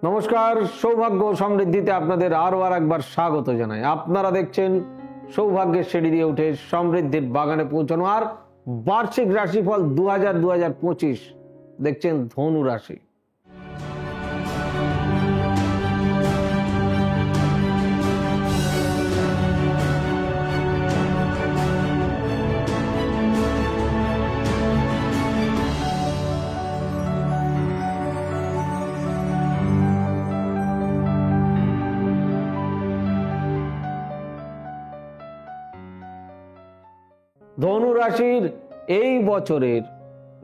নমস্কার, সৌভাগ্য সমৃদ্ধিতে আপনাদের আরো একবার স্বাগত জানাই। আপনারা দেখছেন সৌভাগ্যের সিঁড়ি দিয়ে উঠে সমৃদ্ধির বাগানে পৌঁছানো আর বার্ষিক রাশিফল 2025 দেখছেন ধনু রাশি। ধনু রাশির এই বছরের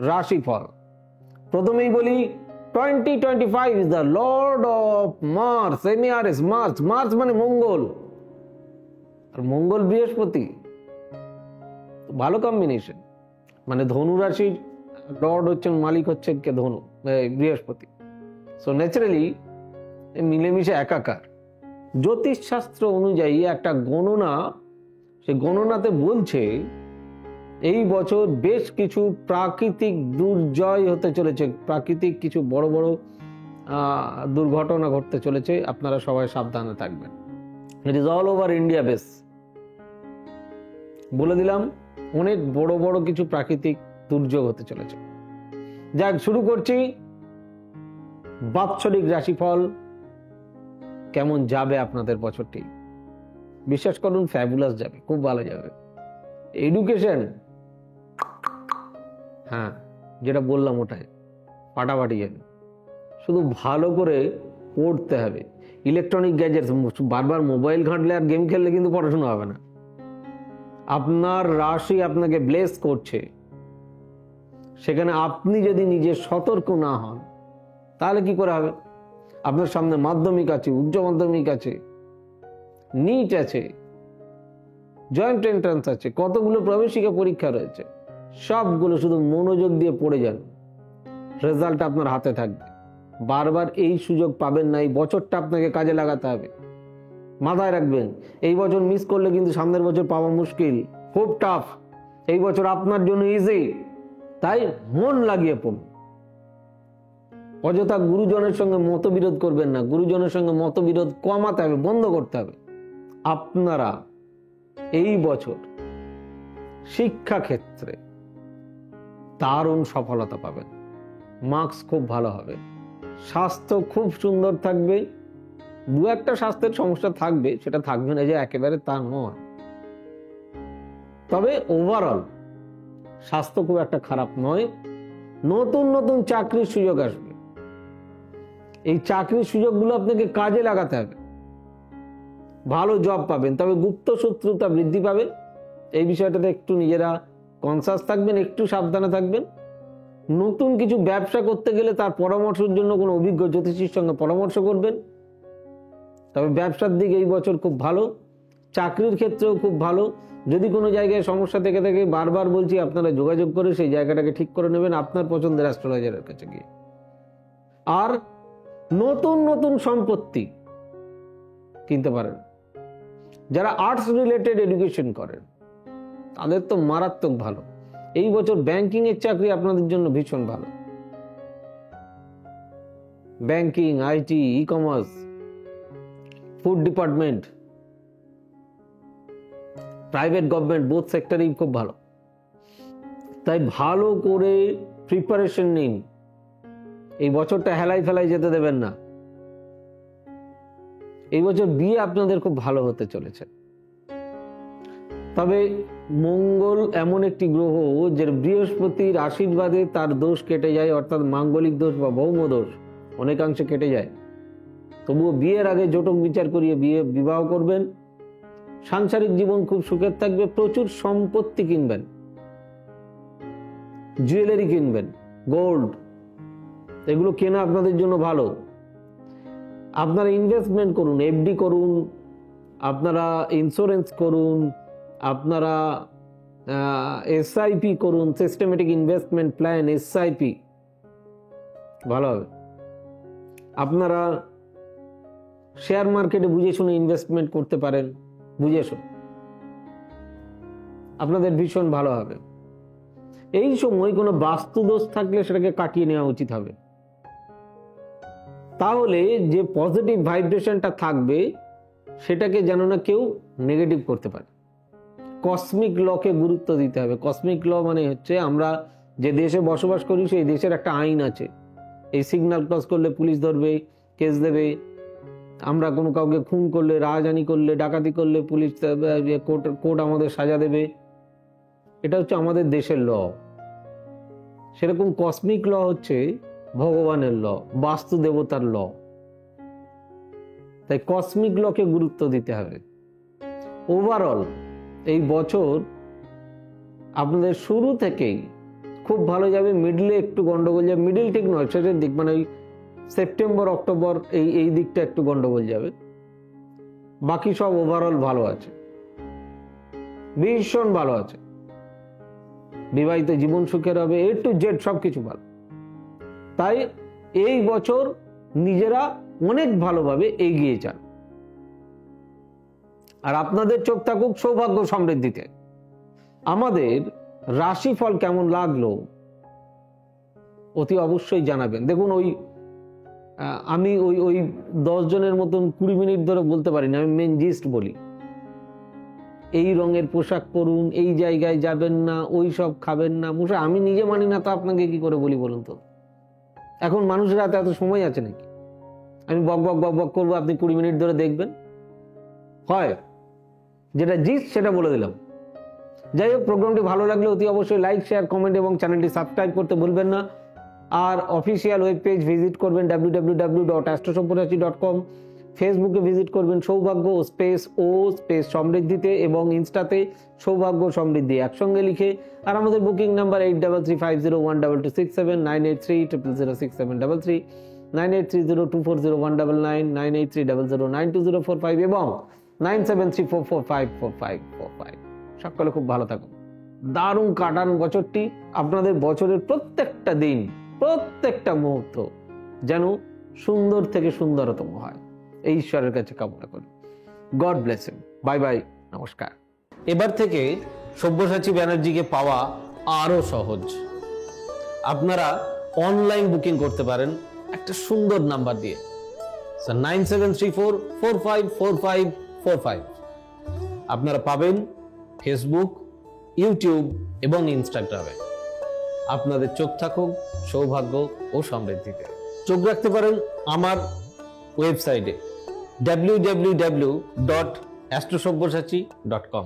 রাশিফল প্রথমেই বলি, 2025 is the lord of Mars. Mars মানে মঙ্গল, আর মঙ্গল বৃহস্পতি, ভালো কম্বিনেশন। মানে ধনু রাশির লর্ড হচ্ছেন, মালিক হচ্ছেন কে? ধনু, বৃহস্পতি। সো ন্যাচারালি মিলেমিশে একাকার। জ্যোতিষশাস্ত্র অনুযায়ী একটা গণনা, সে গণনাতে বলছে এই বছর বেশ কিছু প্রাকৃতিক দুর্জয় হতে চলেছে, প্রাকৃতিক কিছু বড় বড় দুর্ঘটনা ঘটতে চলেছে। আপনারা সবাই সাবধানে থাকবেন। It is all over India base, বলে দিলাম। অনেক বড় বড় কিছু প্রাকৃতিক দুর্যোগ হতে চলেছে। যাক, শুরু করছি। বাৎসরিক রাশিফল কেমন যাবে আপনাদের বছরটি? বিশ্বাস করুন, ফ্যাবুলাস যাবে, খুব ভালো যাবে। এডুকেশন, হ্যাঁ, যেটা বললাম ওটাই ফাটাফাটি যাবে। শুধু ভালো করে পড়তে হবে। ইলেকট্রনিক গ্যাজেটস, বারবার মোবাইল ঘাঁটলে আর গেম খেললে কিন্তু পড়াশোনা হবে না। আপনার রাশি আপনাকে ব্লেস করছে, সেখানে আপনি যদি নিজে সতর্ক না হন তাহলে কি করে হবে? আপনার সামনে মাধ্যমিক আছে, উচ্চ মাধ্যমিক আছে, নিট আছে, জয়েন্ট এন্ট্রান্স আছে, কতগুলো প্রবেশিকা পরীক্ষা রয়েছে। সবগুলো শুধু মনোযোগ দিয়ে পড়ে যান, রেজাল্ট আপনার হাতে থাকবে। বারবার এই সুযোগ পাবেন না। এই বছরটা আপনাকে কাজে লাগাতে হবে। মাথায় রাখবেন, এই বছর মিস করলে কিন্তু সামনের বছর পাওয়া মুশকিল, খুব টাফ। এই বছর আপনার জন্য ইজি, তাই মন লাগিয়ে পড়ুন। অযথা গুরুজনের সঙ্গে মতবিরোধ করবেন না। গুরুজনের সঙ্গে মতবিরোধ কমাতে হবে, বন্ধ করতে হবে। আপনারা এই বছর শিক্ষা ক্ষেত্রে দারুণ সফলতা পাবেন। মার্কস খুব ভালো হবে। স্বাস্থ্য খুব সুন্দর থাকবে। দু একটা স্বাস্থ্যের সমস্যা থাকবে, সেটা থাকবে না যে একেবারে তা নয়, তবে ওভারঅল স্বাস্থ্য খুব একটা খারাপ নয়। নতুন নতুন চাকরির সুযোগ আসবে। এই চাকরির সুযোগগুলো আপনাকে কাজে লাগাতে হবে। ভালো জব পাবেন, তবে গুপ্ত শত্রুতা বৃদ্ধি পাবে। এই বিষয়টাতে একটু নিজেরা কনসাস থাকবেন, একটু সাবধানে থাকবেন। নতুন কিছু ব্যবসা করতে গেলে তার পরামর্শের জন্য কোনো অভিজ্ঞ জ্যোতিষীর সঙ্গে পরামর্শ করবেন। তবে ব্যবসার দিকে এই বছর খুব ভালো, চাকরির ক্ষেত্রেও খুব ভালো। যদি কোনো জায়গায় সমস্যা থেকে থাকে, বারবার বলছি, আপনারা যোগাযোগ করে সেই জায়গাটাকে ঠিক করে নেবেন আপনার পছন্দের অ্যাস্ট্রোলজারের কাছে গিয়ে। আর নতুন নতুন সম্পত্তি কিনতে পারেন। যারা আর্টস রিলেটেড এডুকেশন করেন তাদের তো মারাত্মক ভালো। এই বছর ব্যাংকিং এর চাকরি আপনাদের জন্য ভীষণ ভালো। Banking, IT, e commerce, food department, private government, both সেক্টরেই খুব ভালো। তাই ভালো করে প্রিপারেশন নিন। এই বছরটা হেলাই ফেলাই যেতে দেবেন না। এই বছর বিয়ে আপনাদের খুব ভালো হতে চলেছে। তবে মঙ্গল এমন একটি গ্রহ যে বৃহস্পতির আশীর্বাদে তার দোষ কেটে যায়, অর্থাৎ মাঙ্গলিক দোষ বা ভৌম দোষ অনেকাংশে কেটে যায়। তবুও বিয়ের আগে জটক বিচার করিয়ে বিবাহ করবেন। সাংসারিক জীবন খুব সুখের থাকবে। প্রচুর সম্পত্তি কিনবেন, জুয়েলারি কিনবেন, গোল্ড, এগুলো কেনা আপনাদের জন্য ভালো। আপনারা ইনভেস্টমেন্ট করুন, এফডি করুন, আপনারা ইন্স্যুরেন্স করুন, আপনারা এসআইপি করুন, সিস্টেমেটিক ইনভেস্টমেন্ট প্ল্যান, এসআইপি ভালো হবে। আপনারা শেয়ার মার্কেটে বুঝে শুনে ইনভেস্টমেন্ট করতে পারেন, বুঝে শুনে, আপনাদের ভীষণ ভালো হবে। এই সময় কোনো বাস্তুদোষ থাকলে সেটাকে কাটিয়ে নেওয়া উচিত হবে। তাহলে যে পজিটিভ ভাইব্রেশনটা থাকবে সেটাকে যেন না কেউ নেগেটিভ করতে পারে। কসমিক লকে গুরুত্ব দিতে হবে। কসমিক ল মানে হচ্ছে আমরা যে দেশে বসবাস করি সেই দেশের একটা আইন আছে। এই সিগন্যাল ক্রস করলে পুলিশ ধরবে, কেস দেবে। আমরা কোনো কাউকে খুন করলে, রাহাজানি করলে, ডাকাতি করলে পুলিশ কোর্ট আমাদের সাজা দেবে। এটা হচ্ছে আমাদের দেশের ল। সেরকম কসমিক ল হচ্ছে ভগবানের ল, বাস্তু দেবতার ল। তাই কসমিক লকে গুরুত্ব দিতে হবে। ওভারঅল এই বছর আপনাদের শুরু থেকেই খুব ভালো যাবে, মিডলে একটু গন্ডগোল যাবে। মিডল ঠিক নয়, শেষের দিক, মানে ওই সেপ্টেম্বর অক্টোবর এই দিকটা একটু গন্ডগোল যাবে। বাকি সব ওভারঅল ভালো আছে, ভীষণ ভালো আছে। বিবাহিত জীবন সুখের হবে, A to Z সবকিছু ভালো। তাই এই বছর নিজেরা অনেক ভালোভাবে এগিয়ে যান। আর আপনাদের চোখ থাকুক সৌভাগ্য সমৃদ্ধিতে। আমাদের রাশিফল কেমন লাগলো অতি অবশ্যই জানাবেন। দেখুন, আমি ওই 10 জনের মতন 20 মিনিট ধরে বলতে পারি না, আমি মেন জিস্ট বলি। এই রঙের পোশাক পরুন, এই জায়গায় যাবেন না, ওই সব খাবেন না। আমি নিজে মানি না, তো আপনাকে কি করে বলি বলুন তো? এখন মানুষের হাতে এত সময় আছে নাকি? আমি বক বক বক বক করবো, আপনি 20 মিনিট ধরে দেখবেন? হয়, যেটা জিস্ট সেটা বলে দিলাম। যাই হোক, প্রোগ্রামটি ভালো লাগলে অতি অবশ্যই লাইক, শেয়ার, কমেন্ট এবং চ্যানেলটি সাবস্ক্রাইব করতে ভুলবেন না। আর অফিসিয়াল ওয়েব পেজ ভিজিট করবেন www.astrosampurachi.com। ফেসবুকে ভিজিট করবেন সৌভাগ্য স্পেস সমৃদ্ধিতে, এবং ইনস্টাতে সৌভাগ্য সমৃদ্ধি একসঙ্গে লিখে। আর আমাদের বুকিং নাম্বার 8335012267, 9830067033, 9830240199, 9830092045 এবং 9734454545। সকলে খুব ভালো থাকুন, দারুণ কাটান বছরটি। আপনাদের বছরের প্রত্যেকটা দিন, প্রত্যেকটা মুহূর্ত যেন সুন্দর থেকে সুন্দরতম হয়, এই ঈশ্বরের কাছে কামনা করি। God bless you. Bye bye, নমস্কার। এবার থেকে সব্যসাচী ব্যানার্জিকে পাওয়া আরো সহজ। আপনারা অনলাইন বুকিং করতে পারেন একটা সুন্দর নাম্বার দিয়ে, 9734454545। আপনারা পাবেন ফেসবুক, ইউটিউব এবং ইনস্টাগ্রামে। আপনাদের চোখ থাকুক সৌভাগ্য ও সমৃদ্ধিতে। চোখ রাখতে পারেন আমার ওয়েবসাইটে www.astrosampurachi.com।